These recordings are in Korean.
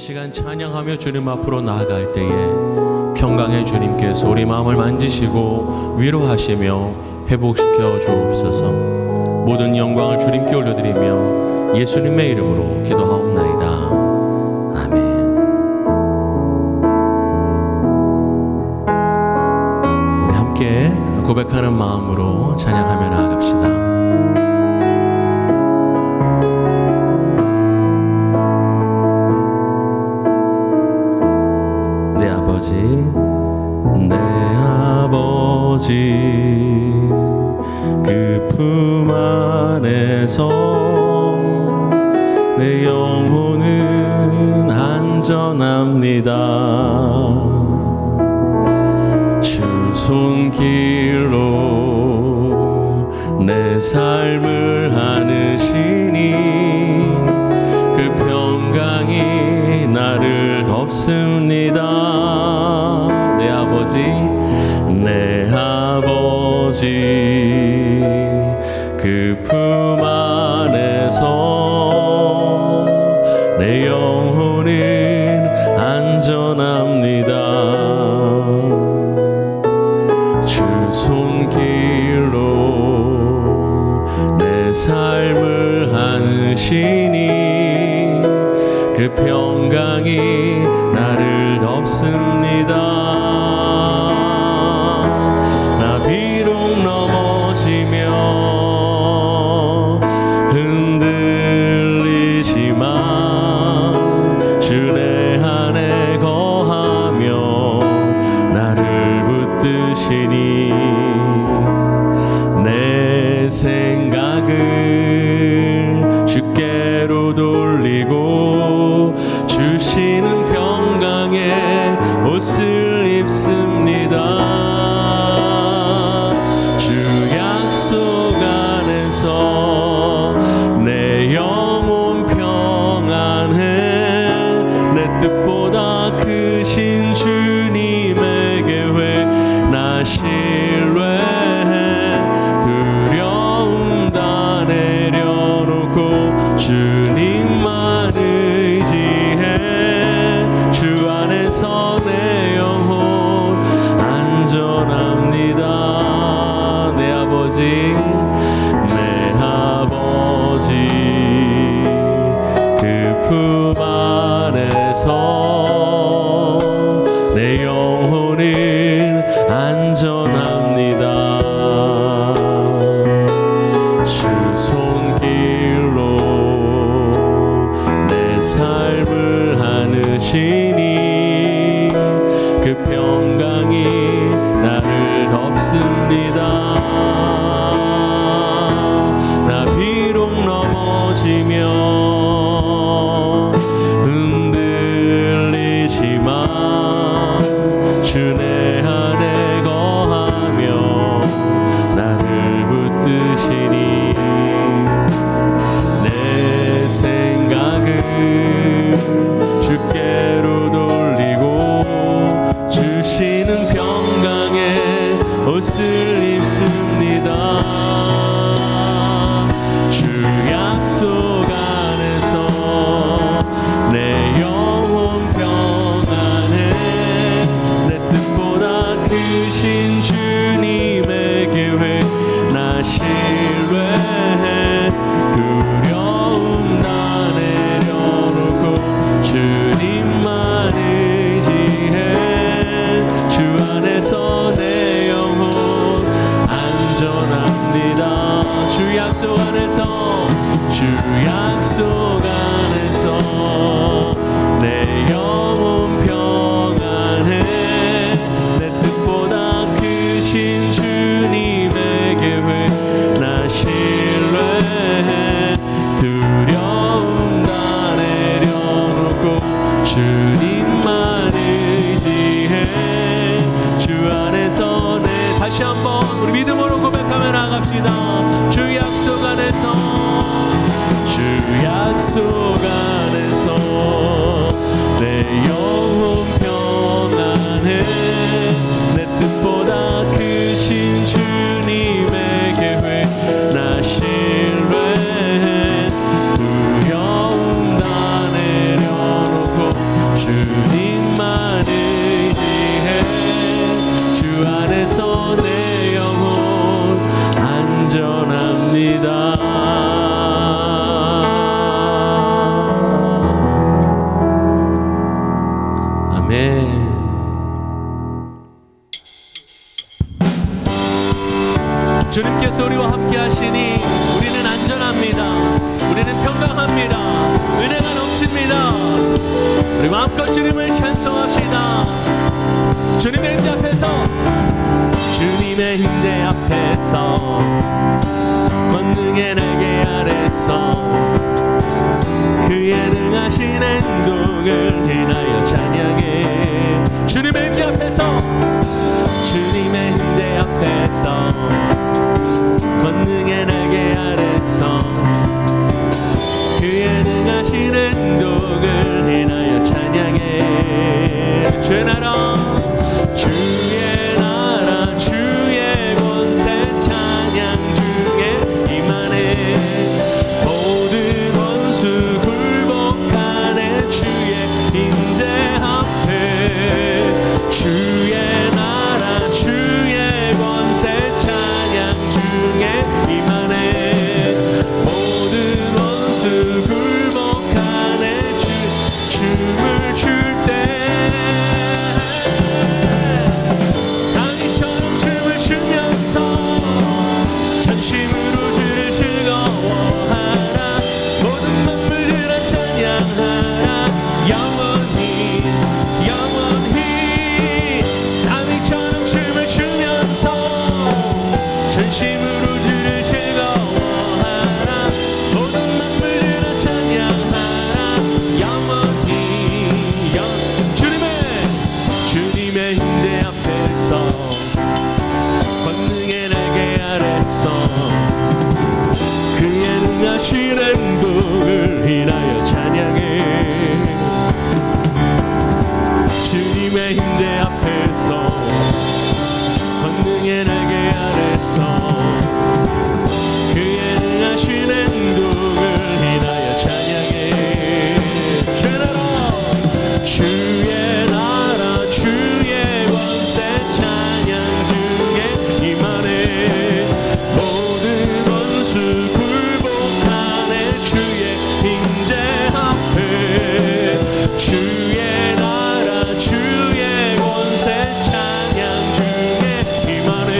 시간 찬양하며 주님 앞으로 나아갈 때에 평강의 주님께서 우리 마음을 만지시고 위로하시며 회복시켜 주옵소서. 모든 영광을 주님께 올려드리며 예수님의 이름으로 기도하옵나이다. 아멘. 우리 함께 고백하는 마음으로 찬양하며 나아갑시다. 내 아버지 그 품 안에서 내 영혼은 안전합니다. 주 손길로 내 삶을 안으시니 그 평강이 나를 덮습니다. 내 아버지 그 품 안에서 내 영혼은 안전합니다. 주 손길로 내 삶을 안으시니 그 평강이 나를 덮습니다. 내 생각을 주께로 돌리고 주시는 평강의 옷을 입습니다. 주 약속 안에서 내 영혼 평안해 내 뜻보다 크신 주님에게 왜 나 신뢰해 두려움 다 내려놓고 주님만 의지해 주 안에서 내 영혼 안전합니다. 내 아버지 그 품 안에서 내 영혼은 안전합니다. 주 손길로 내 삶을 안으시니 그 평강이 나를 덮습니다. 나 비록 넘어지며 흔들리지만 주 내 안에 거하며 나를 붙드시니 내 생각을 주께로 돌리고 주시는 평강의 옷을 입습니다. 주 약속 안에서 내 영혼 평안해 내 뜻보다 크신 주님에게 왜 나 신뢰해 두려움 다 내려놓고 주님만 의지해 주 안에서 내 영혼 안전합니다. 주 약속 안에서 내 영혼 평안해 내 뜻보다 크신 주님에게 왜 나 신뢰해 두려움 다 내려놓고 주님만 의지해 주 안에서 다시 한번 우리 믿음으로 고백하며 나갑시다. 주 약속 안에서 내 영혼 평안해 내 뜻보다 크신 주님에게 왜 나 신뢰해 두려움 다 내려놓고 주님의 임재 앞에서, 주님의 임재 앞에서, 권능의 날개 아래서 그의 능하신 행동을 인하여 찬양해. 주님의 임재 앞에서, 주님의 임재 앞에서, 권능의 날개 아래서 그의 능하신 행동을 인하여 찬양해. 주의 나라, 주의 나라, 주의 권세 찬양 중에 임하네. 모든 원수 굴복하네. 주의 임재 앞에, 주의 나라, 주의 권세 찬양 중에 임하네. 모든 원수 굴복하네. 춤을 출 때 다니처럼 춤을 추면서 전심으로 주를 즐거워하라. 모든 만물들아 찬양하라. 영원히 영원히 다니처럼 춤을 추면서 전심으로 주를 즐거워하라. 모든 만물들아 찬양하라. 영원히 주님의 임재 앞에서, 권능의 날개 아래서 그의 능하신 행동을 인하여 찬양해. 주님의 임재 앞에서, 권능의 날개 아래서 그의 능하신 행동을 인하여 찬양해. 주의 나라, 주의 권세 찬양 중에 임하네. 모든 원수 굴복하네. 주의 임재 앞에, 주의 나라, 주의 권세 찬양 중에 임하네.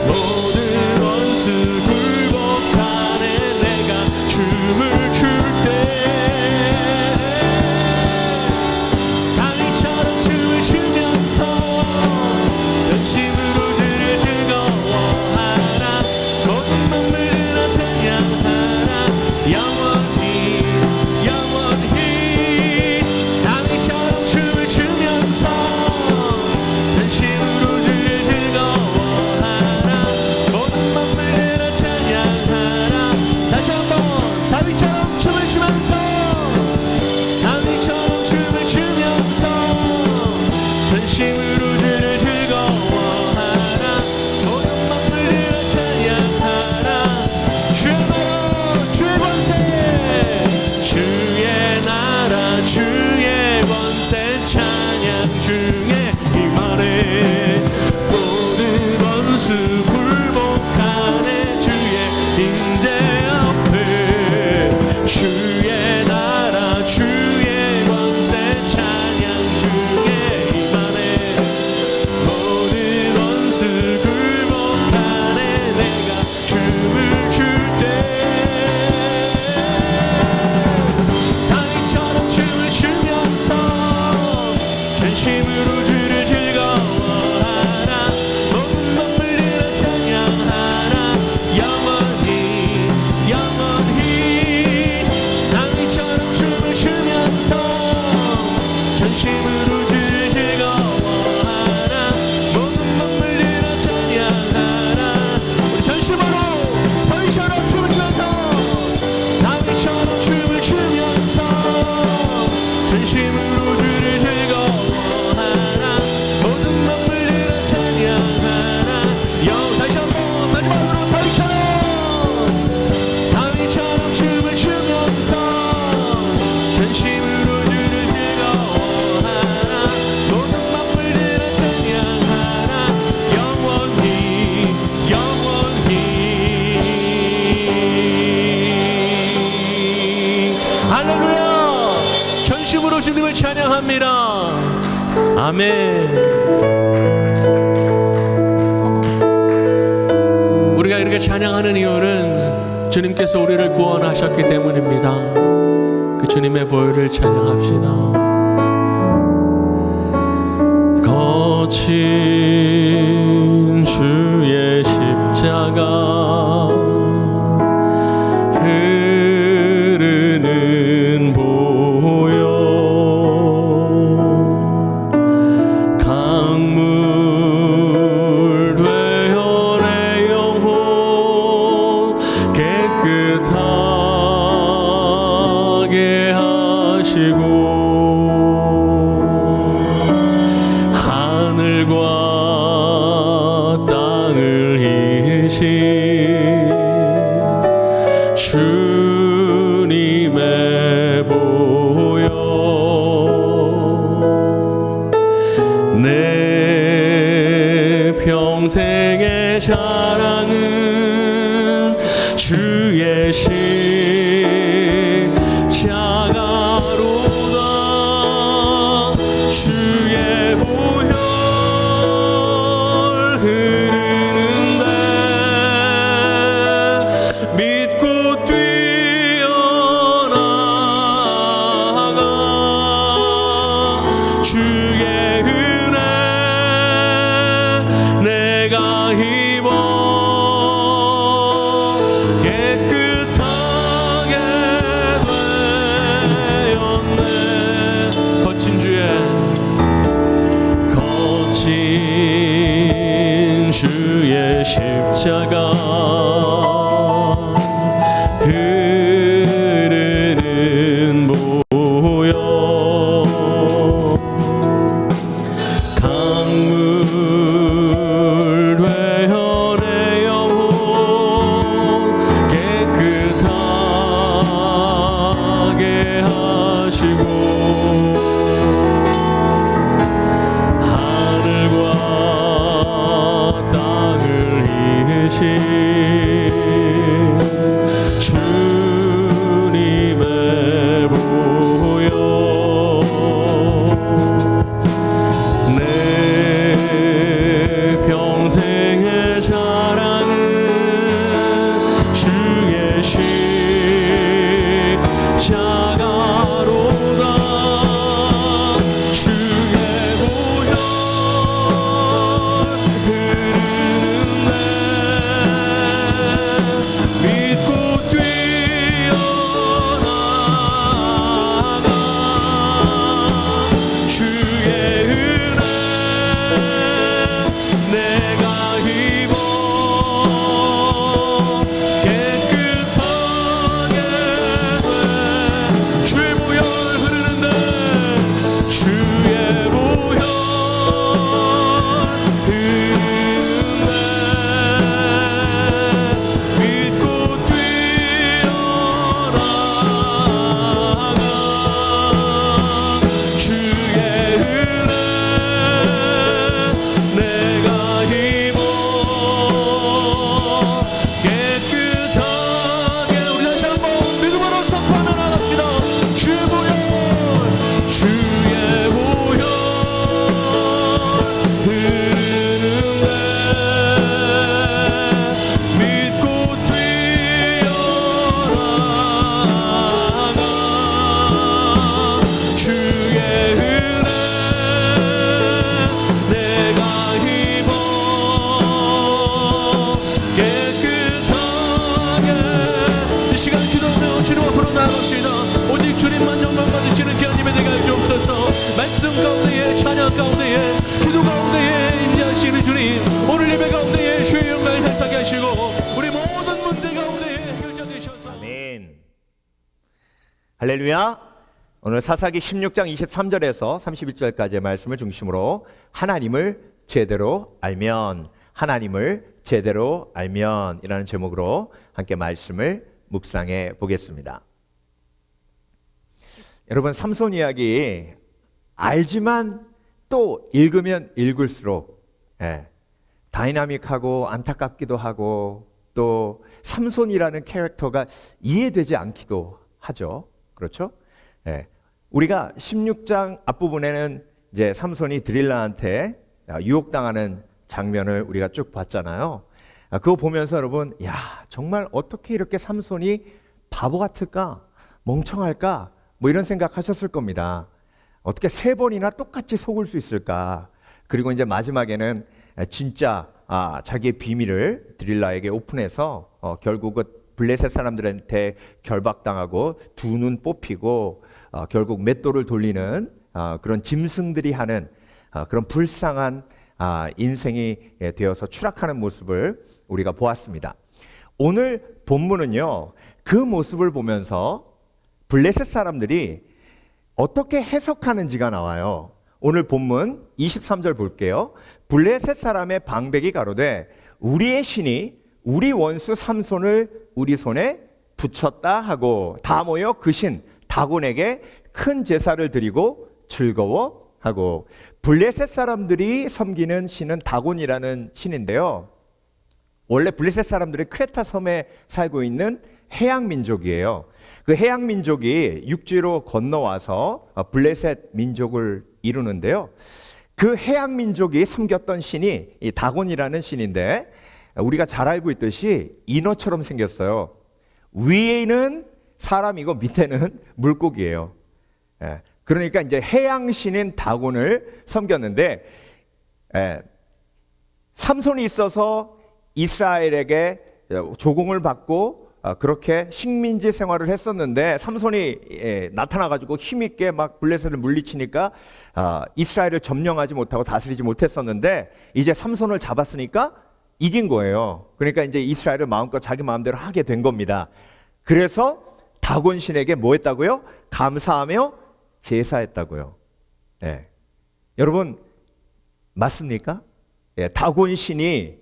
모든 원수 굴복하네. 내가 춤을 출 때 다니처럼 춤을 추면서 전심으로 주를 즐거워하라. 모든 만물들아 찬양하라. 영원히 영원히 다니처럼 춤을 추면서 전심으로 주를 즐거워하라. 모든 만물들아 찬양하라. 다시 한번 다니처럼 춤을 추면서, 다니처럼 춤을 추면서 전심으로 주를 즐거워하라. 모든 만물들아 찬양하라. 주의 나라, 주의 권세, 주의 나라, 주의 권세 찬양 중에 임하네. 모든 원수 굴복하네. 주의 임재 앞에, 주의 나라, 주의 권세 찬양 중에 임하네. 모든 원수 굴복하네. 내가 춤을 출 때 다니처럼 춤을 추면서 전심으로 주를 즐거워하라. 모든 만물들아 찬양하라. 영원히 영원히 다니처럼 춤을 추면서 전심으로 주를 즐거워하라. 모든 만물들아 찬양하라. 우리 전심으로 다니처럼 춤을 추면서, 다니처럼 춤을 추면서 전심으로 주를 즐거워하라. 모든 만물들아 찬양하라. 다시 한번 마지막으로 다니처럼 춤을 추면서 전심으로 주를 즐거워하라. 모든 만물들아 찬양하라. 영원히 영원히. 할렐루야. 전심으로 주님을 찬양합니다. 아멘. 우리가 이렇게 찬양하는 이유는 주님께서 우리를 구원하셨기 때문입니다. 그 주님의 보혈을 찬양합시다. 거친 주의 십자가 흐르는 보혈 강물 되어 내 영혼 깨끗하게 하시고 하늘과 땅을 이으신 주님의 보혈 내 평생의 자랑은 주의 십자가로다 주의 보혈 흐르는데 믿고 뛰어나가 주의 은혜 내가 입어 깨끗하게 되었네 거친 주의 십자가 흐르는 보혈 강물 되어 내 영혼 깨끗하게 하시고 하늘과 땅을 이으신 주님의 보혈 내 평생의 자랑은 주의 십자가로다 주의 보혈 흐르는데 믿고 뛰어나가 주의 은혜 내가 입어 깨끗하게 돼 주의 보혈 흐르는데 주의 보혈 흐르는데 믿고 뛰어나가 주의 은혜 내가 입어 깨끗하게 우리 다시 한번 믿음으로 선포하며 나갑시다 주의 보혈 주의 보혈 흐르는데 믿고 뛰어나가 주의 은혜 내가 입어 깨끗하게 이 시간 기도하며 주님 앞으로 나아갑시다 오직 주님만 영광 받으시는 귀한 예배 되게 하여 주옵소서 말씀 가운데에 찬양 가운데에 기도 가운데에 임재하시는 주님 오늘 예배 가운데에 주의 영광을 감사하게 하시고 우리 모든 문제 가운데에 해결자 되셔서 아멘. 할렐루야. 오늘 사사기 16장 23절에서 31절까지의 말씀을 중심으로 하나님을 제대로 알면 이라는 제목으로 함께 말씀을 묵상해 보겠습니다. 여러분 삼손 이야기 알지만 또 읽으면 읽을수록 다이나믹하고 안타깝기도 하고 또 삼손이라는 캐릭터가 이해되지 않기도 하죠. 그렇죠? 우리가 16장 앞부분에는 이제 삼손이 드릴라한테 유혹당하는 장면을 우리가 쭉 봤잖아요. 그거 보면서 여러분, 야, 정말 어떻게 이렇게 삼손이 바보 같을까? 멍청할까? 뭐 이런 생각 하셨을 겁니다. 어떻게 3번이나 똑같이 속을 수 있을까? 그리고 이제 마지막에는 진짜 자기의 비밀을 드릴라에게 오픈해서 결국은 블레셋 사람들한테 결박당하고 두 눈 뽑히고 결국 맷돌을 돌리는 그런 짐승들이 하는 그런 불쌍한 인생이 되어서 추락하는 모습을 우리가 보았습니다. 오늘 본문은요, 그 모습을 보면서 블레셋 사람들이 어떻게 해석하는지가 나와요. 오늘 본문 23절 볼게요. 블레셋 사람의 방백이 가로되 우리의 신이 우리 원수 삼손을 우리 손에 붙였다 하고 다 모여 그 신 다곤에게 큰 제사를 드리고 즐거워하고. 블레셋 사람들이 섬기는 신은 다곤이라는 신인데요, 원래 블레셋 사람들이 크레타 섬에 살고 있는 해양 민족이에요. 그 해양 민족이 육지로 건너와서 블레셋 민족을 이루는데요, 그 해양 민족이 섬겼던 신이 이 다곤이라는 신인데, 우리가 잘 알고 있듯이 인어처럼 생겼어요. 위에는 사람이고 밑에는 물고기예요. 그러니까 이제 해양 신인 다곤을 섬겼는데, 삼손이 있어서 이스라엘에게 조공을 받고 그렇게 식민지 생활을 했었는데, 삼손이 나타나가지고 힘있게 막 블레셋을 물리치니까 이스라엘을 점령하지 못하고 다스리지 못했었는데, 이제 삼손을 잡았으니까 이긴 거예요. 그러니까 이제 이스라엘을 마음껏 자기 마음대로 하게 된 겁니다. 그래서 다곤 신에게 뭐 했다고요? 감사하며 제사했다고요. 여러분 맞습니까? 다곤 신이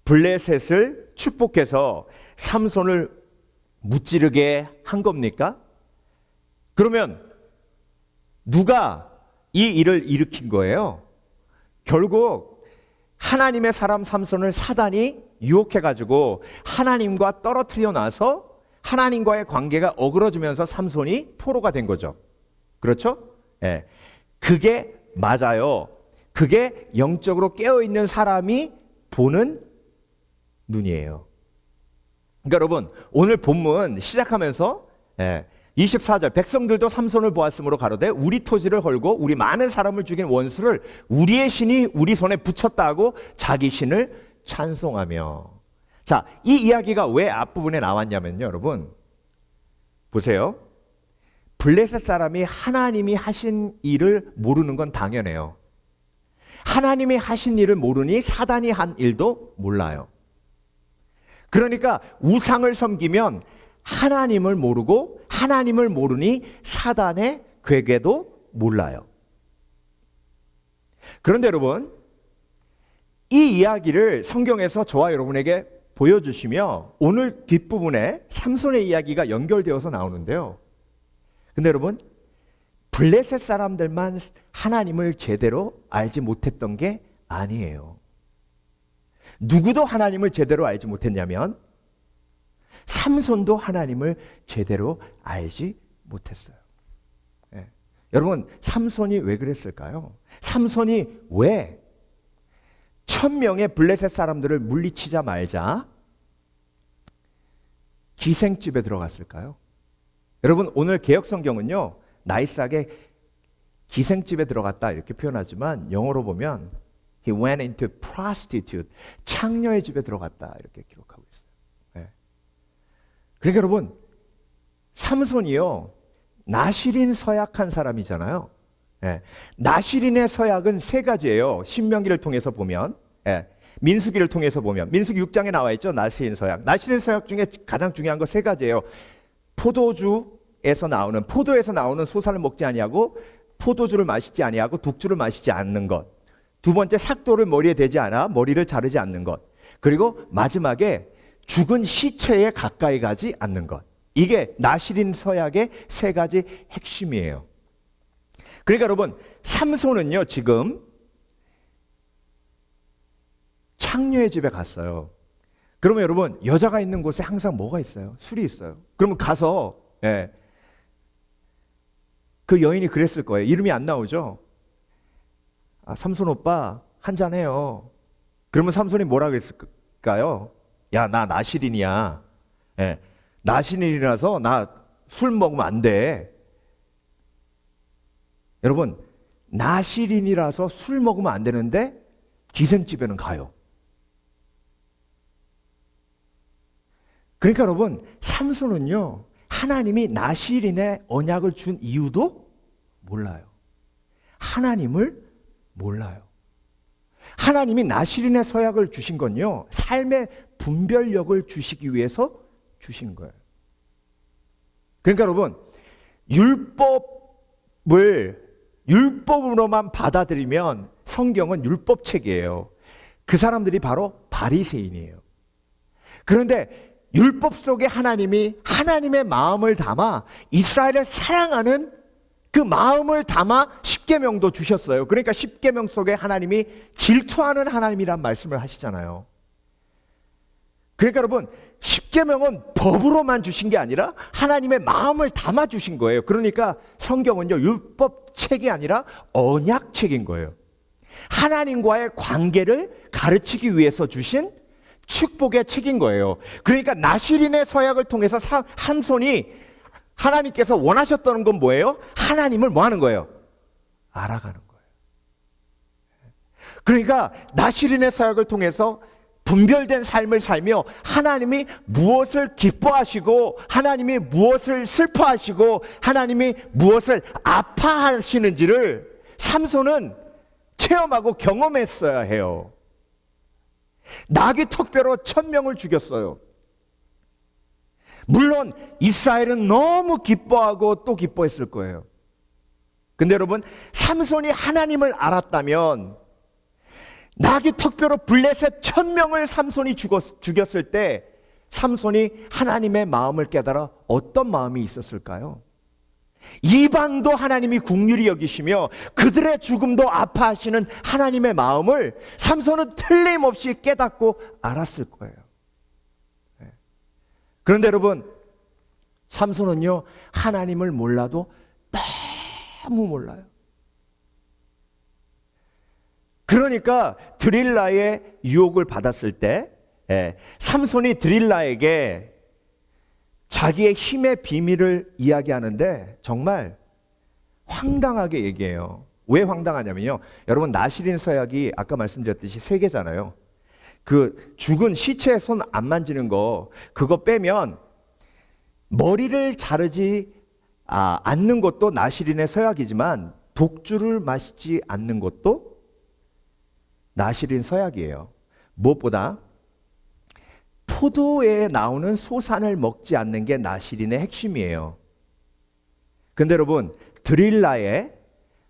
블레셋을 축복해서 삼손을 무찌르게 한 겁니까? 그러면 누가 이 일을 일으킨 거예요? 결국 하나님의 사람 삼손을 사단이 유혹해가지고 하나님과 떨어뜨려 놔서 하나님과의 관계가 어그러지면서 삼손이 포로가 된 거죠. 그렇죠? 그게 맞아요. 그게 영적으로 깨어있는 사람이 보는 눈이에요. 그러니까 여러분, 오늘 본문 시작하면서 24절 백성들도 삼손을 보았으므로 가로되 우리 토지를 헐고 우리 많은 사람을 죽인 원수를 우리의 신이 우리 손에 붙였다 하고 자기 신을 찬송하며. 자, 이 이야기가 왜 앞부분에 나왔냐면요, 여러분 보세요. 블레셋 사람이 하나님이 하신 일을 모르는 건 당연해요. 하나님이 하신 일을 모르니 사단이 한 일도 몰라요. 그러니까 우상을 섬기면 하나님을 모르고 하나님을 모르니 사단의 괴계도 몰라요. 그런데 여러분, 이 이야기를 성경에서 저와 여러분에게 보여주시며 오늘 뒷부분에 삼손의 이야기가 연결되어서 나오는데요, 근데 여러분, 블레셋 사람들만 하나님을 제대로 알지 못했던 게 아니에요. 누구도 하나님을 제대로 알지 못했냐면 삼손도 하나님을 제대로 알지 못했어요. 여러분, 삼손이 왜 그랬을까요? 삼손이 왜 1000명의 블레셋 사람들을 물리치자 말자 기생집에 들어갔을까요? 여러분, 오늘 개역성경은요 나이스하게 기생집에 들어갔다 이렇게 표현하지만 영어로 보면 He went into prostitute, 창녀의 집에 들어갔다 이렇게 기록하고 있어요. 그러니까 여러분, 삼손이요 나실인 서약한 사람이잖아요. 나실인의 서약은 세 가지예요. 신명기를 통해서 보면, 민수기를 통해서 보면, 민수기 6장에 나와 있죠, 나실인 서약. 나실인 서약 중에 가장 중요한 거 세 가지예요. 포도에서 나오는 소사를 먹지 아니하고 포도주를 마시지 아니하고 독주를 마시지 않는 것. 두 번째, 삭도를 머리에 대지 않아 머리를 자르지 않는 것. 그리고 마지막에 죽은 시체에 가까이 가지 않는 것. 이게 나실인 서약의 세 가지 핵심이에요. 그러니까 여러분, 삼손은요 지금 창녀의 집에 갔어요. 그러면 여러분, 여자가 있는 곳에 항상 뭐가 있어요? 술이 있어요. 그러면 가서 그 여인이 그랬을 거예요. 이름이 안 나오죠. 삼손 오빠 한잔 해요. 그러면 삼손이 뭐라 그랬을까요? 야, 나 나실인이야. 나실인이라서 나 술 먹으면 안 돼. 여러분, 나실인이라서 술 먹으면 안 되는데 기생집에는 가요. 그러니까 여러분, 삼손은요, 하나님이 나실인의 언약을 준 이유도 몰라요. 하나님을 몰라요. 하나님이 나실인의 서약을 주신 건요, 삶의 분별력을 주시기 위해서 주신 거예요. 그러니까 여러분, 율법으로만 받아들이면 성경은 율법책이에요. 그 사람들이 바로 바리새인이에요. 그런데 율법 속에 하나님이 하나님의 마음을 담아 이스라엘을 사랑하는 그 마음을 담아 십계명도 주셨어요. 그러니까 십계명 속에 하나님이 질투하는 하나님이란 말씀을 하시잖아요. 그러니까 여러분, 십계명은 법으로만 주신 게 아니라 하나님의 마음을 담아 주신 거예요. 그러니까 성경은요, 율법책이 아니라 언약책인 거예요. 하나님과의 관계를 가르치기 위해서 주신 축복의 책인 거예요. 그러니까 나실인의 서약을 통해서 삼손이 하나님께서 원하셨던 건 뭐예요? 하나님을 뭐 하는 거예요? 알아가는 거예요. 그러니까 나실인의 서약을 통해서 분별된 삶을 살며 하나님이 무엇을 기뻐하시고 하나님이 무엇을 슬퍼하시고 하나님이 무엇을 아파하시는지를 삼손은 체험하고 경험했어야 해요. 나귀 턱뼈로 1000명을 죽였어요. 물론 이스라엘은 너무 기뻐하고 또 기뻐했을 거예요. 근데 여러분, 삼손이 하나님을 알았다면 나귀 턱뼈로 블레셋 1000명을 삼손이 죽였을 때 삼손이 하나님의 마음을 깨달아 어떤 마음이 있었을까요? 이방도 하나님이 긍휼히 여기시며 그들의 죽음도 아파하시는 하나님의 마음을 삼손은 틀림없이 깨닫고 알았을 거예요. 그런데 여러분, 삼손은요, 하나님을 몰라도 너무 몰라요. 그러니까 드릴라의 유혹을 받았을 때 삼손이 드릴라에게 자기의 힘의 비밀을 이야기하는데 정말 황당하게 얘기해요. 왜 황당하냐면요, 여러분, 나실인 서약이 아까 말씀드렸듯이 3개잖아요. 그 죽은 시체에 손 안 만지는 거, 그거 빼면 머리를 자르지 않는 것도 나실인의 서약이지만 독주를 마시지 않는 것도 나실인 서약이에요. 무엇보다 포도에 나오는 소산을 먹지 않는 게 나실인의 핵심이에요. 근데 여러분, 드릴라의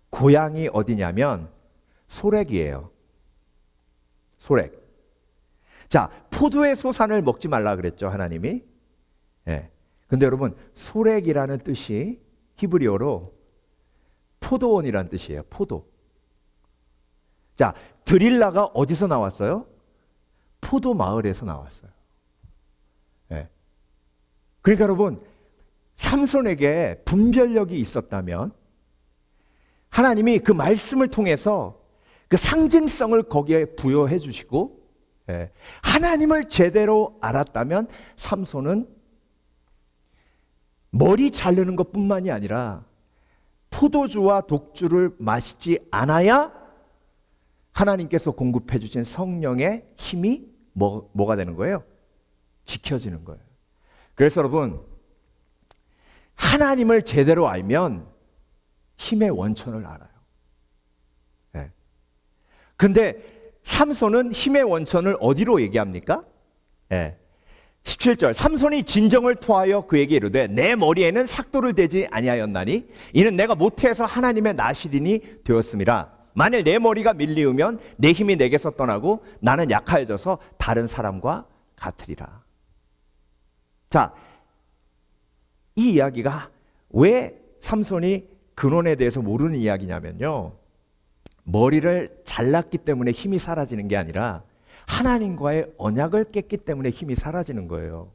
고향이 어디냐면 소렉이에요. 소렉. 자, 포도의 소산을 먹지 말라 그랬죠, 하나님이. 근데 여러분, 소렉이라는 뜻이 히브리어로 포도원이라는 뜻이에요. 포도. 자, 드릴라가 어디서 나왔어요? 포도 마을에서 나왔어요. 그러니까 여러분, 삼손에게 분별력이 있었다면 하나님이 그 말씀을 통해서 그 상징성을 거기에 부여해 주시고 하나님을 제대로 알았다면 삼손은 머리 자르는 것뿐만이 아니라 포도주와 독주를 마시지 않아야 하나님께서 공급해 주신 성령의 힘이 뭐가 되는 거예요? 지켜지는 거예요. 그래서 여러분, 하나님을 제대로 알면 힘의 원천을 알아요. 근데 삼손은 힘의 원천을 어디로 얘기합니까? 17절, 삼손이 진정을 토하여 그에게 이르되 내 머리에는 삭도를 대지 아니하였나니 이는 내가 모태에서 하나님의 나실인이 되었음이라. 만일 내 머리가 밀리우면 내 힘이 내게서 떠나고 나는 약하여져서 다른 사람과 같으리라. 자, 이 이야기가 왜 삼손이 근원에 대해서 모르는 이야기냐면요, 머리를 잘랐기 때문에 힘이 사라지는 게 아니라 하나님과의 언약을 깼기 때문에 힘이 사라지는 거예요.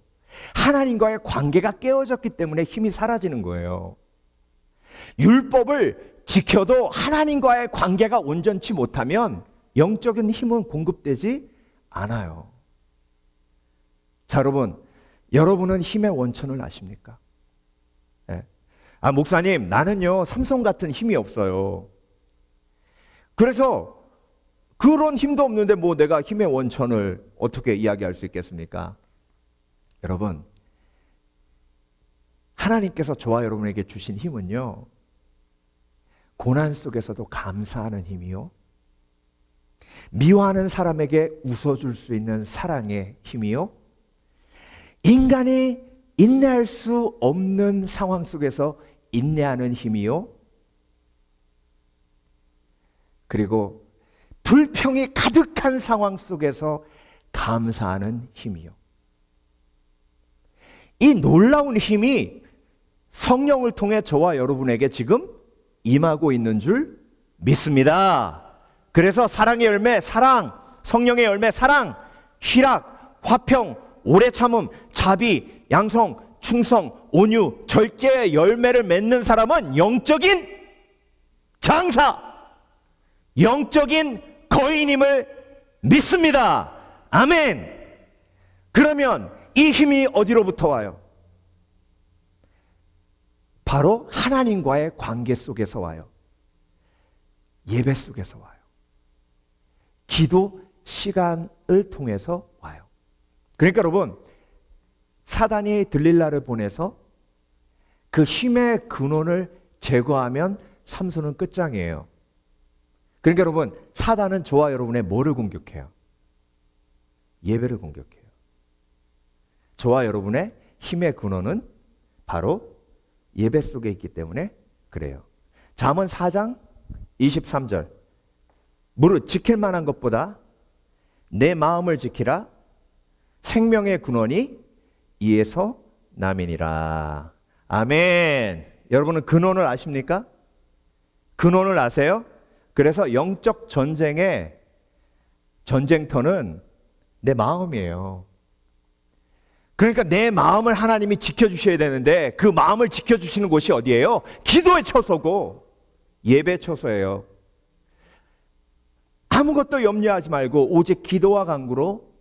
하나님과의 관계가 깨어졌기 때문에 힘이 사라지는 거예요. 율법을 지켜도 하나님과의 관계가 온전치 못하면 영적인 힘은 공급되지 않아요. 자, 여러분은 힘의 원천을 아십니까? 목사님, 나는요 삼손 같은 힘이 없어요. 그래서 그런 힘도 없는데 뭐 내가 힘의 원천을 어떻게 이야기할 수 있겠습니까? 여러분, 하나님께서 저와 여러분에게 주신 힘은요, 고난 속에서도 감사하는 힘이요, 미워하는 사람에게 웃어줄 수 있는 사랑의 힘이요, 인간이 인내할 수 없는 상황 속에서 인내하는 힘이요, 그리고 불평이 가득한 상황 속에서 감사하는 힘이요. 이 놀라운 힘이 성령을 통해 저와 여러분에게 지금 임하고 있는 줄 믿습니다. 그래서 사랑의 열매, 사랑, 성령의 열매, 사랑, 희락, 화평, 오래 참음, 자비, 양성, 충성, 온유, 절제의 열매를 맺는 사람은 영적인 장사, 영적인 거인임을 믿습니다. 아멘. 그러면 이 힘이 어디로부터 와요? 바로 하나님과의 관계 속에서 와요. 예배 속에서 와요. 기도 시간을 통해서 와요. 그러니까 여러분, 사단이 들릴라를 보내서 그 힘의 근원을 제거하면 삼손은 끝장이에요. 그러니까 여러분, 사단은 저와 여러분의 뭐를 공격해요? 예배를 공격해요. 저와 여러분의 힘의 근원은 바로 예배 속에 있기 때문에 그래요. 잠언 4장 23절, 무릇 지킬 만한 것보다 내 마음을 지키라, 생명의 근원이 이에서 남이니라. 아멘. 여러분은 근원을 아십니까? 근원을 아세요? 그래서 영적 전쟁의 전쟁터는 내 마음이에요. 그러니까 내 마음을 하나님이 지켜주셔야 되는데, 그 마음을 지켜주시는 곳이 어디예요? 기도의 처소고 예배 처소예요. 아무것도 염려하지 말고 오직 기도와 간구로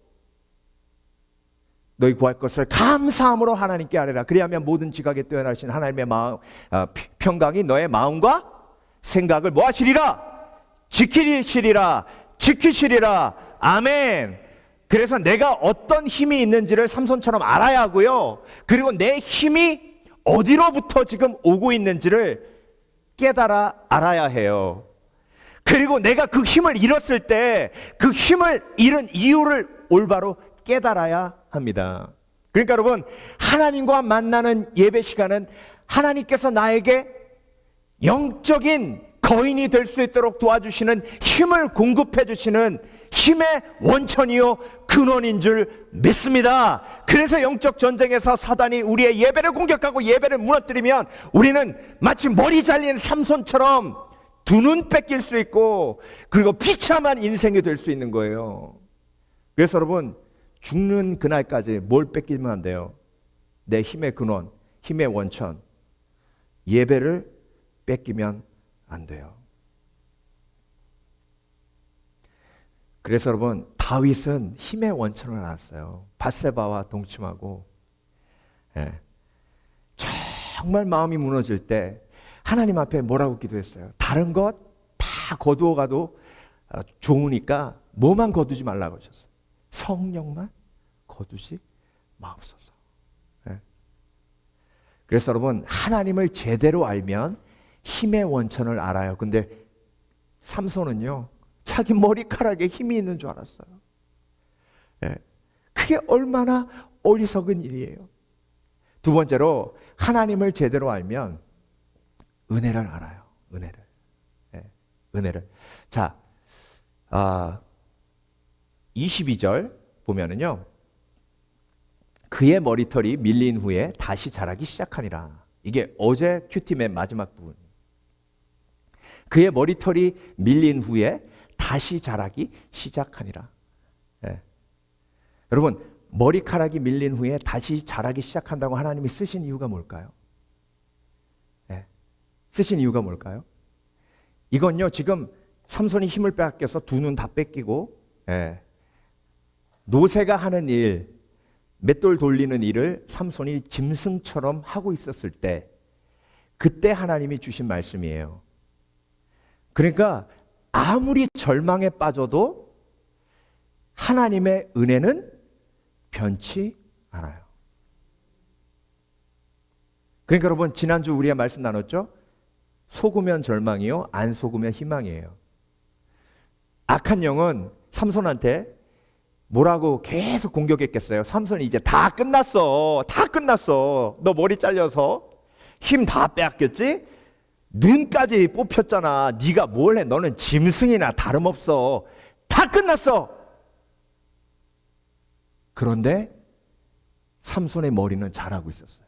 너희 구할 것을 감사함으로 하나님께 아뢰라. 그리하면 모든 지각에 뛰어나신 하나님의 마음, 평강이 너의 마음과 생각을 뭐 하시리라? 지키시리라. 지키시리라. 아멘. 그래서 내가 어떤 힘이 있는지를 삼손처럼 알아야 하고요, 그리고 내 힘이 어디로부터 지금 오고 있는지를 깨달아 알아야 해요. 그리고 내가 그 힘을 잃었을 때 그 힘을 잃은 이유를 올바로 깨달아야 합니다. 그러니까 여러분, 하나님과 만나는 예배 시간은 하나님께서 나에게 영적인 거인이 될 수 있도록 도와주시는 힘을 공급해 주시는 힘의 원천이요 근원인 줄 믿습니다. 그래서 영적 전쟁에서 사단이 우리의 예배를 공격하고 예배를 무너뜨리면 우리는 마치 머리 잘린 삼손처럼 두 눈 뺏길 수 있고, 그리고 비참한 인생이 될 수 있는 거예요. 그래서 여러분, 죽는 그날까지 뭘 뺏기면 안 돼요? 내 힘의 근원, 힘의 원천, 예배를 뺏기면 안 돼요. 그래서 여러분, 다윗은 힘의 원천을 알았어요. 밧세바와 동침하고, 정말 마음이 무너질 때 하나님 앞에 뭐라고 기도했어요? 다른 것 다 거두어 가도 좋으니까 뭐만 거두지 말라고 하셨어요. 성령만 거두지 마옵소서. 그래서 여러분, 하나님을 제대로 알면 힘의 원천을 알아요. 근데 삼손은요, 자기 머리카락에 힘이 있는 줄 알았어요. 그게 얼마나 어리석은 일이에요. 두 번째로, 하나님을 제대로 알면 은혜를 알아요. 은혜를. 자, 22절 보면은요, 그의 머리털이 밀린 후에 다시 자라기 시작하니라. 이게 어제 큐티의 마지막 부분. 그의 머리털이 밀린 후에 다시 자라기 시작하니라. 여러분, 머리카락이 밀린 후에 다시 자라기 시작한다고 하나님이 쓰신 이유가 뭘까요? 쓰신 이유가 뭘까요? 이건요, 지금 삼손이 힘을 빼앗겨서 두 눈 다 뺏기고, 노새가 하는 일, 맷돌 돌리는 일을 삼손이 짐승처럼 하고 있었을 때, 그때 하나님이 주신 말씀이에요. 그러니까 아무리 절망에 빠져도 하나님의 은혜는 변치 않아요. 그러니까 여러분, 지난주 우리가 말씀 나눴죠? 속으면 절망이요, 안 속으면 희망이에요. 악한 영은 삼손한테 뭐라고 계속 공격했겠어요? 삼손이 이제 다 끝났어. 다 끝났어. 너 머리 잘려서 힘 다 빼앗겼지? 눈까지 뽑혔잖아. 네가 뭘 해? 너는 짐승이나 다름없어. 다 끝났어. 그런데 삼손의 머리는 잘하고 있었어요.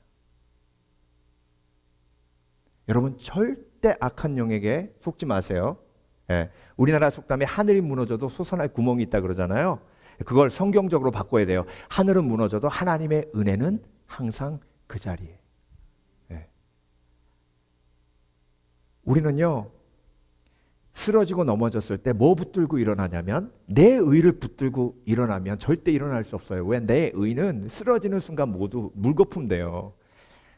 여러분, 절대 악한 영에게 속지 마세요. 예, 우리나라 속담에 하늘이 무너져도 솟아날 구멍이 있다 그러잖아요. 그걸 성경적으로 바꿔야 돼요. 하늘은 무너져도 하나님의 은혜는 항상 그 자리에. 예. 우리는요, 쓰러지고 넘어졌을 때 뭐 붙들고 일어나냐면, 내 의를 붙들고 일어나면 절대 일어날 수 없어요. 왜? 내 의는 쓰러지는 순간 모두 물거품 돼요.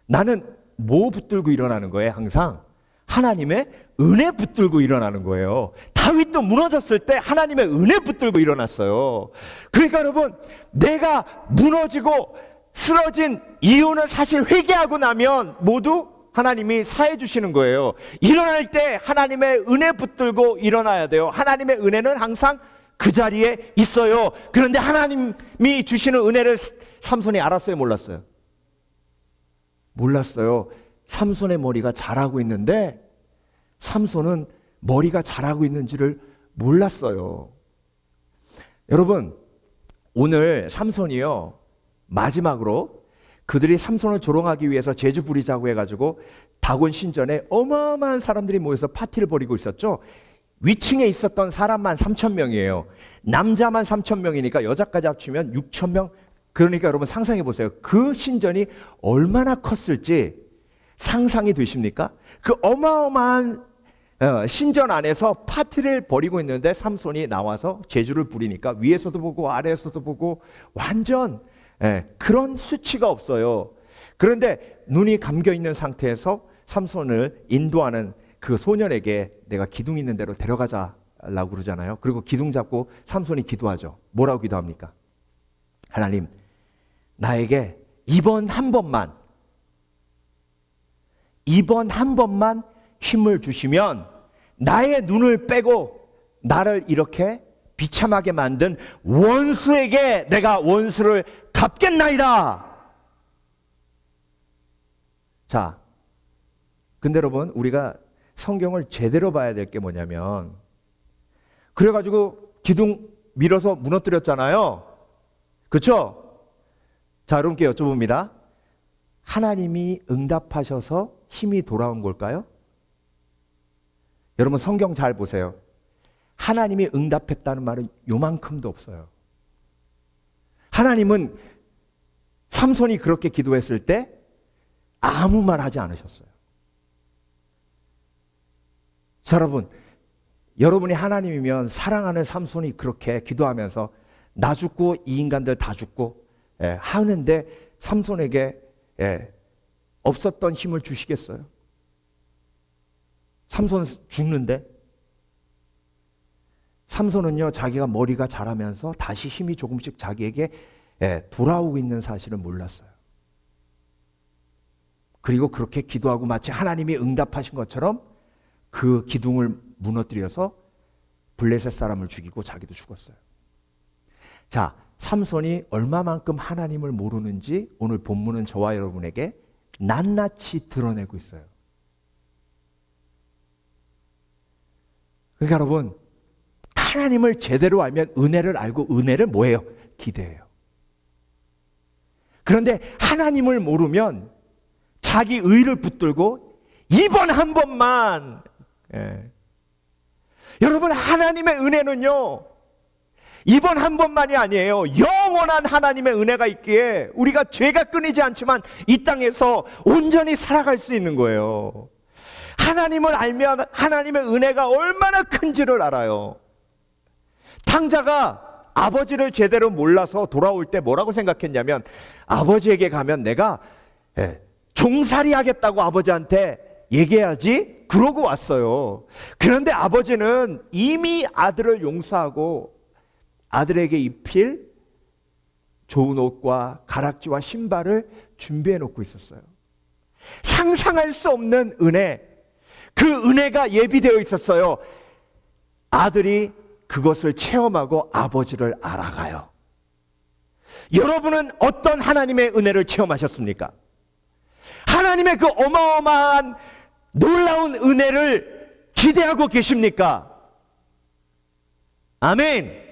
나는 뭐 붙들고 일어나는 거예요? 항상 하나님의 은혜 붙들고 일어나는 거예요. 다윗도 무너졌을 때 하나님의 은혜 붙들고 일어났어요. 그러니까 여러분, 내가 무너지고 쓰러진 이유는 사실 회개하고 나면 모두 하나님이 사해 주시는 거예요. 일어날 때 하나님의 은혜 붙들고 일어나야 돼요. 하나님의 은혜는 항상 그 자리에 있어요. 그런데 하나님이 주시는 은혜를 삼손이 알았어요, 몰랐어요? 몰랐어요. 삼손의 머리가 자라고 있는데 삼손은 머리가 자라고 있는지를 몰랐어요. 여러분, 오늘 삼손이요, 마지막으로 그들이 삼손을 조롱하기 위해서 제주 부리자고 해가지고 다곤 신전에 어마어마한 사람들이 모여서 파티를 벌이고 있었죠. 위층에 있었던 사람만 3,000명이에요. 남자만 3,000명이니까 여자까지 합치면 6,000명. 그러니까 여러분 상상해 보세요. 그 신전이 얼마나 컸을지 상상이 되십니까? 그 어마어마한 신전 안에서 파티를 벌이고 있는데 삼손이 나와서 제주를 부리니까 위에서도 보고 아래에서도 보고 완전 그런 수치가 없어요. 그런데 눈이 감겨 있는 상태에서 삼손을 인도하는 그 소년에게 내가 기둥 있는 대로 데려가자라고 그러잖아요. 그리고 기둥 잡고 삼손이 기도하죠. 뭐라고 기도합니까? 하나님, 나에게 이번 한 번만 힘을 주시면 나의 눈을 빼고 나를 이렇게 비참하게 만든 원수에게 내가 원수를 갚겠나이다. 자, 근데 여러분, 우리가 성경을 제대로 봐야 될 게 뭐냐면, 그래가지고 기둥 밀어서 무너뜨렸잖아요. 그렇죠? 자, 여러분께 여쭤봅니다. 하나님이 응답하셔서 힘이 돌아온 걸까요? 여러분, 성경 잘 보세요. 하나님이 응답했다는 말은 요만큼도 없어요. 하나님은 삼손이 그렇게 기도했을 때 아무 말 하지 않으셨어요. 자, 여러분이 하나님이면 사랑하는 삼손이 그렇게 기도하면서 나 죽고 이 인간들 다 죽고 하는데 삼손에게 없었던 힘을 주시겠어요? 삼손 죽는데? 삼손은요, 자기가 머리가 자라면서 다시 힘이 조금씩 자기에게 돌아오고 있는 사실을 몰랐어요. 그리고 그렇게 기도하고 마치 하나님이 응답하신 것처럼 그 기둥을 무너뜨려서 블레셋 사람을 죽이고 자기도 죽었어요. 자, 삼손이 얼마만큼 하나님을 모르는지 오늘 본문은 저와 여러분에게 낱낱이 드러내고 있어요. 그러니까 여러분, 하나님을 제대로 알면 은혜를 알고, 은혜를 뭐예요? 기대해요. 그런데 하나님을 모르면 자기 의를 붙들고 이번 한 번만, 여러분, 하나님의 은혜는요, 이번 한 번만이 아니에요. 영원한 하나님의 은혜가 있기에 우리가 죄가 끊이지 않지만 이 땅에서 온전히 살아갈 수 있는 거예요. 하나님을 알면 하나님의 은혜가 얼마나 큰지를 알아요. 탕자가 아버지를 제대로 몰라서 돌아올 때 뭐라고 생각했냐면, 아버지에게 가면 내가 종살이 하겠다고 아버지한테 얘기해야지 그러고 왔어요. 그런데 아버지는 이미 아들을 용서하고 아들에게 입힐 좋은 옷과 가락지와 신발을 준비해 놓고 있었어요. 상상할 수 없는 은혜, 그 은혜가 예비되어 있었어요. 아들이 그것을 체험하고 아버지를 알아가요. 여러분은 어떤 하나님의 은혜를 체험하셨습니까? 하나님의 그 어마어마한 놀라운 은혜를 기대하고 계십니까? 아멘.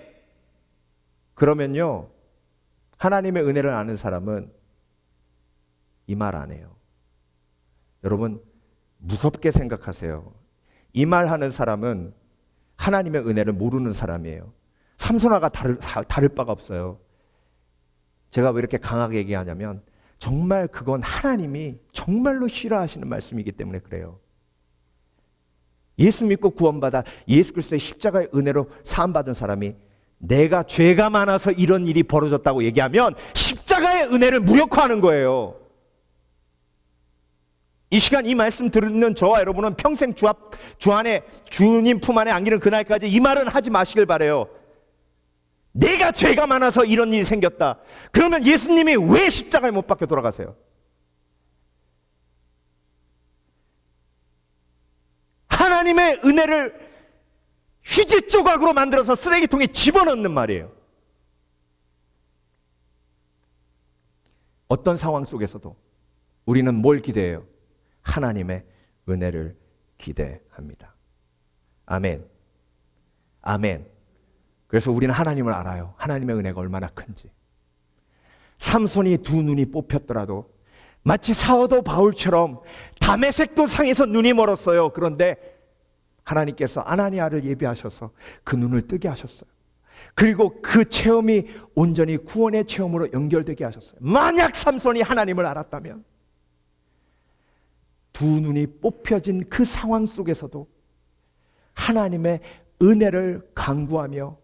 그러면요, 하나님의 은혜를 아는 사람은 이 말 안 해요. 여러분, 무섭게 생각하세요. 이 말 하는 사람은 하나님의 은혜를 모르는 사람이에요. 삼손아가 다를 바가 없어요. 제가 왜 이렇게 강하게 얘기하냐면 정말 그건 하나님이 정말로 싫어하시는 말씀이기 때문에 그래요. 예수 믿고 구원받아 예수 그리스도의 십자가의 은혜로 사함받은 사람이 내가 죄가 많아서 이런 일이 벌어졌다고 얘기하면 십자가의 은혜를 무력화하는 거예요. 이 시간 이 말씀 듣는 저와 여러분은 평생 주 안에 주님 품 안에 안기는 그날까지 이 말은 하지 마시길 바라요. 내가 죄가 많아서 이런 일이 생겼다. 그러면 예수님이 왜 십자가에 못 박혀 돌아가세요? 하나님의 은혜를 휴지 조각으로 만들어서 쓰레기통에 집어넣는 말이에요. 어떤 상황 속에서도 우리는 뭘 기대해요? 하나님의 은혜를 기대합니다. 아멘. 아멘. 그래서 우리는 하나님을 알아요. 하나님의 은혜가 얼마나 큰지. 삼손이 두 눈이 뽑혔더라도 마치 사도 바울처럼 다메섹도 상에서 눈이 멀었어요. 그런데 하나님께서 아나니아를 예비하셔서 그 눈을 뜨게 하셨어요. 그리고 그 체험이 온전히 구원의 체험으로 연결되게 하셨어요. 만약 삼손이 하나님을 알았다면 두 눈이 뽑혀진 그 상황 속에서도 하나님의 은혜를 간구하며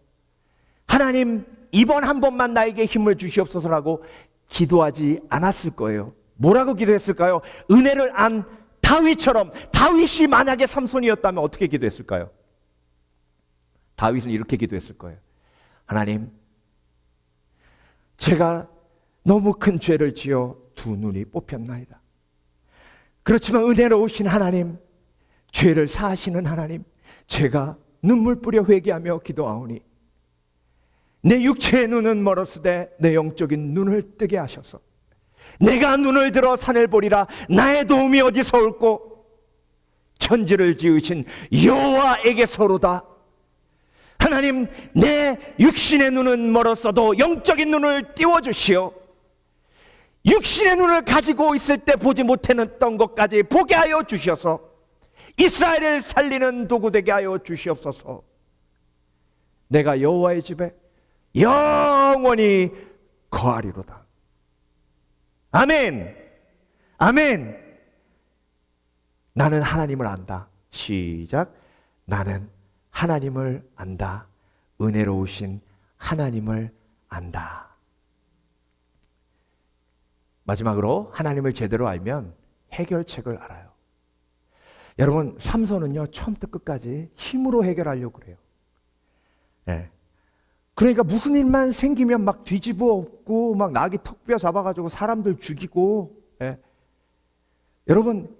하나님 이번 한 번만 나에게 힘을 주시옵소서라고 기도하지 않았을 거예요. 뭐라고 기도했을까요? 은혜를 안 다윗처럼. 다윗이 만약에 삼손이었다면 어떻게 기도했을까요? 다윗은 이렇게 기도했을 거예요. 하나님, 제가 너무 큰 죄를 지어 두 눈이 뽑혔나이다. 그렇지만 은혜로우신 하나님, 죄를 사하시는 하나님, 제가 눈물 뿌려 회개하며 기도하오니 내 육체의 눈은 멀었으되 내 영적인 눈을 뜨게 하셔서 내가 눈을 들어 산을 보리라. 나의 도움이 어디서 올꼬? 천지를 지으신 여호와에게서로다. 하나님, 내 육신의 눈은 멀었어도 영적인 눈을 띄워주시오. 육신의 눈을 가지고 있을 때 보지 못했던 것까지 보게 하여 주셔서 이스라엘을 살리는 도구 되게 하여 주시옵소서. 내가 여호와의 집에 영원히 거하리로다. 아멘. 아멘. 나는 하나님을 안다. 시작. 나는 하나님을 안다. 은혜로우신 하나님을 안다. 마지막으로 하나님을 제대로 알면 해결책을 알아요. 여러분, 삼손은요 처음부터 끝까지 힘으로 해결하려고 그래요. 네. 그러니까 무슨 일만 생기면 막 뒤집어 엎고 막 나귀 턱뼈 잡아가지고 사람들 죽이고. 예. 여러분,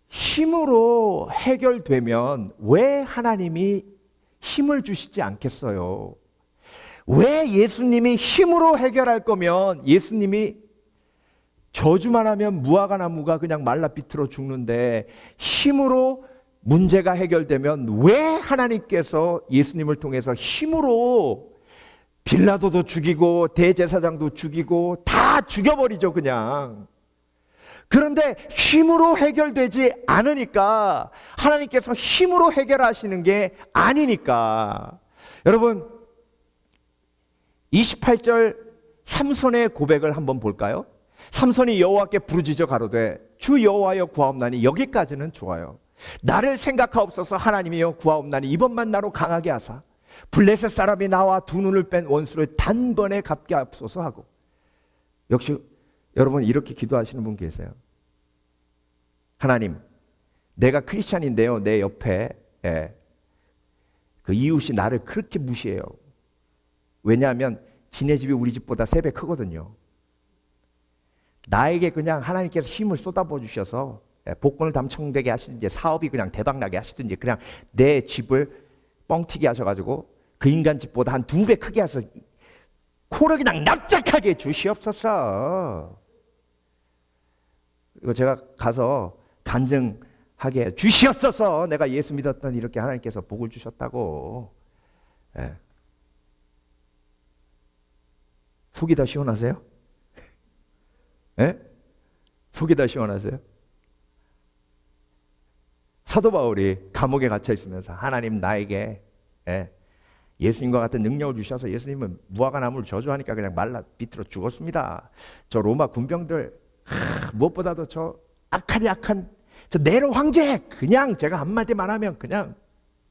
힘으로 해결되면 왜 하나님이 힘을 주시지 않겠어요? 왜 예수님이 힘으로 해결할 거면 예수님이 저주만 하면 무화과 나무가 그냥 말라 비틀어 죽는데 힘으로 문제가 해결되면 왜 하나님께서 예수님을 통해서 힘으로 빌라도도 죽이고 대제사장도 죽이고 다 죽여버리죠 그냥. 그런데 힘으로 해결되지 않으니까 하나님께서 힘으로 해결하시는 게 아니니까. 여러분 28절 삼손의 고백을 한번 볼까요? 삼손이 여호와께 부르짖어 가로되 주 여호와여 구하옵나니. 여기까지는 좋아요. 나를 생각하옵소서. 하나님이여 구하옵나니 이번만 나로 강하게 하사 블레셋 사람이 나와 두 눈을 뺀 원수를 단번에 갚게 하옵소서 하고. 역시 여러분 이렇게 기도하시는 분 계세요. 하나님, 내가 크리스찬인데요, 내 옆에 그 이웃이 나를 그렇게 무시해요. 왜냐하면 지네 집이 우리 집보다 3배 크거든요. 나에게 그냥 하나님께서 힘을 쏟아부어 주셔서 복권을 당첨되게 하시든지 사업이 그냥 대박나게 하시든지 그냥 내 집을 뻥튀기 하셔가지고 그 인간 집보다 한 2배 크게 해서 코를 그냥 납작하게 주시옵소서. 이거 제가 가서 간증하게 주시옵소서. 내가 예수 믿었더니 이렇게 하나님께서 복을 주셨다고. 예. 속이 다 시원하세요? 예? 속이 다 시원하세요? 사도 바울이 감옥에 갇혀 있으면서 하나님 나에게 예수님과 같은 능력을 주셔서 예수님은 무화과 나무를 저주하니까 그냥 말라 비틀어 죽었습니다. 저 로마 군병들 무엇보다도 저 악한 저 네로 황제 그냥 제가 한마디만 하면 그냥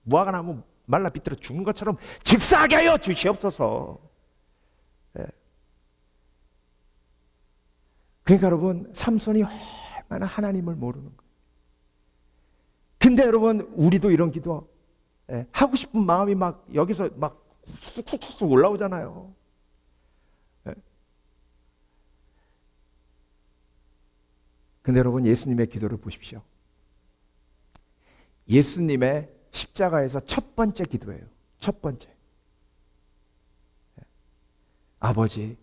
무화과 나무 말라 비틀어 죽는 것처럼 즉사하게 하여 주시옵소서. 그러니까 여러분 삼손이 얼마나 하나님을 모르는 거예요. 근데 여러분 우리도 이런 기도 하고 싶은 마음이 막 여기서 막 쑥쑥쑥 올라오잖아요. 근데 여러분 예수님의 기도를 보십시오. 예수님의 십자가에서 첫 번째 기도예요. 첫 번째. 아버지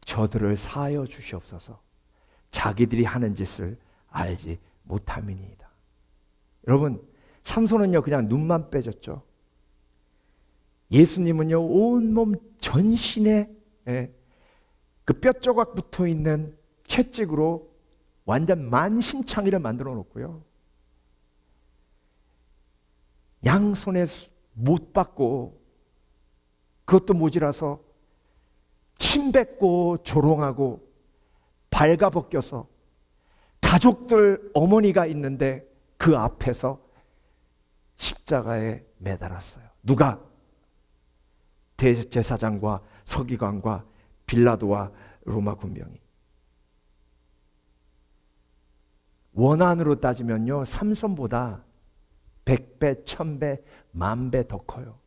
저들을 사하여 주시옵소서. 자기들이 하는 짓을 알지 못함이니이다. 여러분 삼손은요 그냥 눈만 빼졌죠. 예수님은요 온몸 전신에 그 뼈조각 붙어있는 채찍으로 완전 만신창이를 만들어 놓고요. 양손에 못 받고 그것도 모자라서 침 뱉고 조롱하고 발가벗겨서 가족들 어머니가 있는데 그 앞에서 십자가에 매달았어요. 누가? 대제사장과 서기관과 빌라도와 로마 군병이. 원한으로 따지면요 삼손보다 100배, 1000배, 10,000배 더 커요.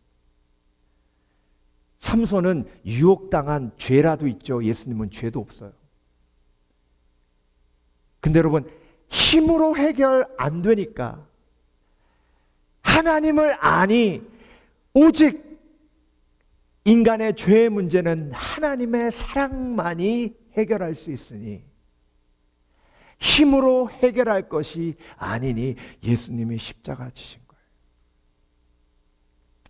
삼손은 유혹당한 죄라도 있죠. 예수님은 죄도 없어요. 근데 여러분 힘으로 해결 안 되니까 하나님을 아니 오직 인간의 죄의 문제는 하나님의 사랑만이 해결할 수 있으니 힘으로 해결할 것이 아니니 예수님이 십자가 지신 거예요.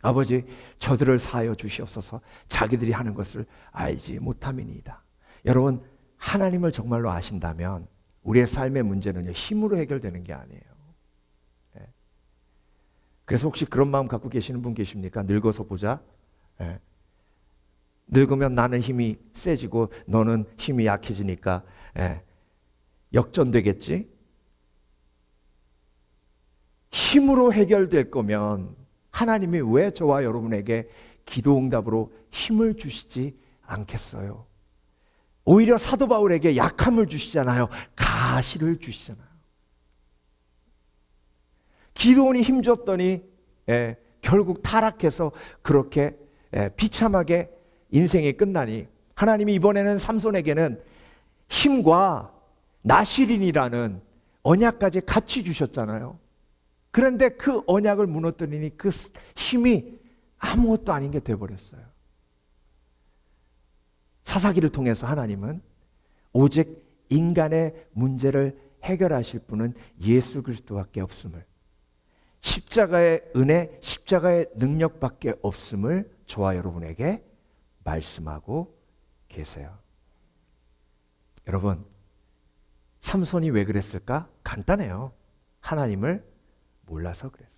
아버지 저들을 사하여 주시옵소서. 자기들이 하는 것을 알지 못함이니이다. 여러분 하나님을 정말로 아신다면 우리의 삶의 문제는요 힘으로 해결되는 게 아니에요. 그래서 혹시 그런 마음 갖고 계시는 분 계십니까? 늙어서 보자. 늙으면 나는 힘이 세지고 너는 힘이 약해지니까 역전되겠지? 힘으로 해결될 거면 하나님이 왜 저와 여러분에게 기도 응답으로 힘을 주시지 않겠어요? 오히려 사도 바울에게 약함을 주시잖아요. 가시를 주시잖아요. 기도원이 힘줬더니 결국 타락해서 그렇게 비참하게 인생이 끝나니 하나님이 이번에는 삼손에게는 힘과 나시린이라는 언약까지 같이 주셨잖아요. 그런데 그 언약을 무너뜨리니 그 힘이 아무것도 아닌 게 돼버렸어요. 사사기를 통해서 하나님은 오직 인간의 문제를 해결하실 분은 예수 그리스도밖에 없음을, 십자가의 은혜, 십자가의 능력밖에 없음을 저와 여러분에게 말씀하고 계세요. 여러분 삼손이 왜 그랬을까? 간단해요. 하나님을 몰라서 그랬어요.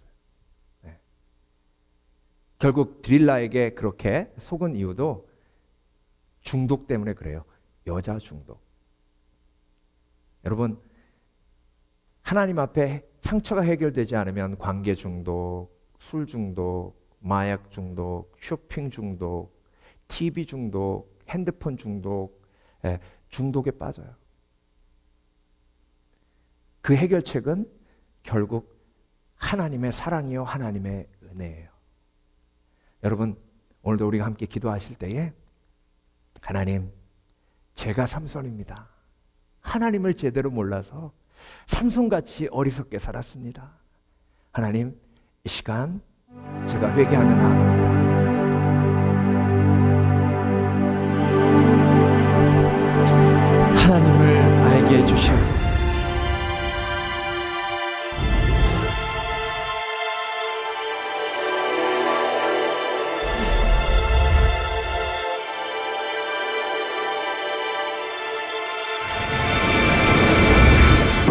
결국 드릴라에게 그렇게 속은 이유도 중독 때문에 그래요. 여자 중독. 여러분 하나님 앞에 상처가 해결되지 않으면 관계 중독, 술 중독, 마약 중독, 쇼핑 중독, TV 중독, 핸드폰 중독, 중독에 빠져요. 그 해결책은 결국 하나님의 사랑이요 하나님의 은혜예요. 여러분, 오늘도 우리가 함께 기도하실 때에 하나님, 제가 삼손입니다. 하나님을 제대로 몰라서 삼손같이 어리석게 살았습니다. 하나님, 이 시간 제가 회개하며 나아갑니다.